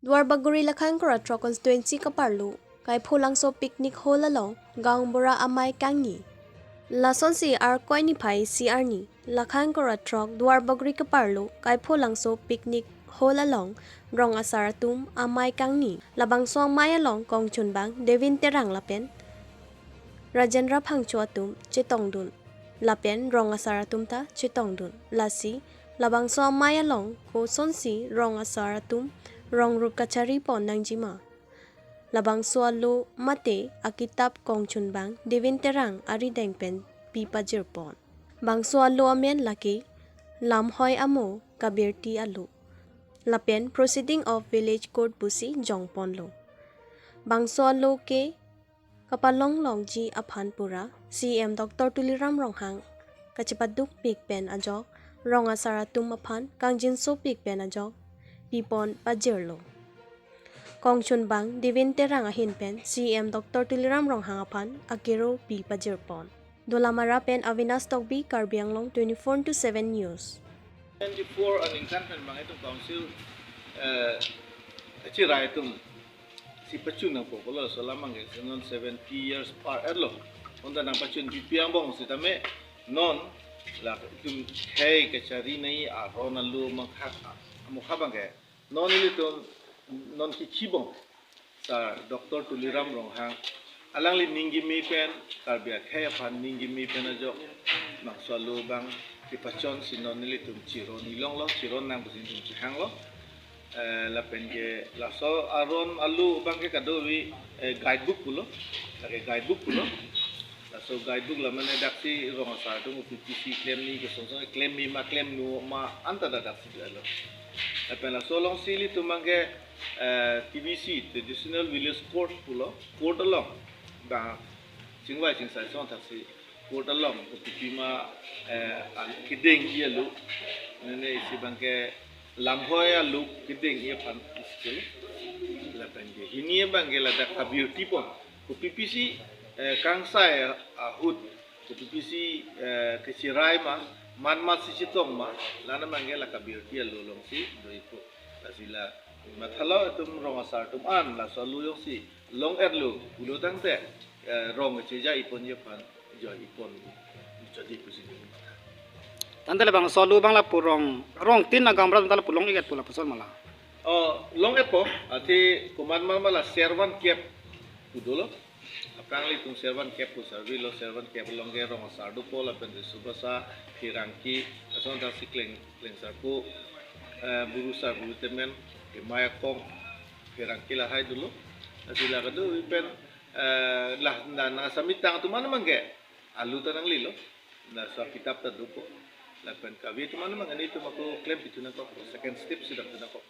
Dwar baguri lakhan koratro constituency kaparlu, kay pulang so picnic hall along, gang bora amay kangi. Lason si ar koy ni pai si arni, lakhan koratrok dwar baguri kaparlu, kay pulang so picnic hall along, rong asaratum amay kangi. Labang so amay along kong chunbang, devin terang lapen. Rajendra phangchuatum chitongdun. Lapen rong asaratum ta chitongdun. Lasi, labang so amay along ko sonsi rong asaratum rong rup kachari pon nang jima. Labang sualu mate akitap kong chunbang devin terang ari dengpen pipa jirpon. Bang sualu amen laki lam hoy amo kabirti alu. Lapen proceeding of village court busi jongpon lo. Bang sualu ke kapalong long ji aphan pura CM Dr. Tuliram Ronghang kachipaduk pik pen ajok rong asaratum aphan kangjin so pik pen ajok pipon pajirlo. Kong chunbang divin terang ahin pen CM Dr. Tuliram Ronghang aphan akiro pi pajirpon. Dolamara pen Avinas Tokbi Karbi Anglong 24/7 News. 24 an encampment bang itu council cirai itu si pecun ang popular selama nggak 70 years par erlo untuk nang pecun pipiang bong si tame non lah itu hey kecari nai aron lalu mukhabang ke non ini tu non kicibong sa Dr. Tuliram Ronghang alang li ninggi mi pen karbiak hey pan ninggi mi pen ajo maksalu bang dipacon sinon nili tum ciron ilong lo ciron nang busin tum cihang lo la penje la so aron alu bang ke kadowi guidebook pulo lagi guidebook pulo la so guidebook la mane daksi rong sa tu PPC claim ni ke sonsong claim mi ma claim nu ma anta da daksi lo la pen la so long sili tu mangke TVC traditional village court pulo court along ba singwai singsai song taksi court along upipima kideng ia lu nene isi bangke lamhoya lu kideng ia pan iskil la bangke hini bangke la dak beauty pon ku PPC kangsai hut ku PPC kecirai ma man si chitong ma lana bangke la ka beauty lu long si doipo la sila mathala tum rong asar tum an la solu yong si long erlu ulo tangte rong cheja ipon ye pan jo ipon jadi presiden. Tantale bang solu bang la purong rong tin na gambra tantale pulong ikat pula pasal malah. Long epo ati kuman mala servan kep pudulo. Apang li tung servan kep pu servi lo servan kep long ge rong sardu pola pende subasa hirangki ason ta sikleng sarpu burusa butemen ke maya kong hirangki la hai dulu. Asila kadu pen lah na samitang tu mana mangge alu tanang lilo na sa kitab ta dupo la pen kavi tu mana mangani tu mako claim itu na ko second step sudah tu na ko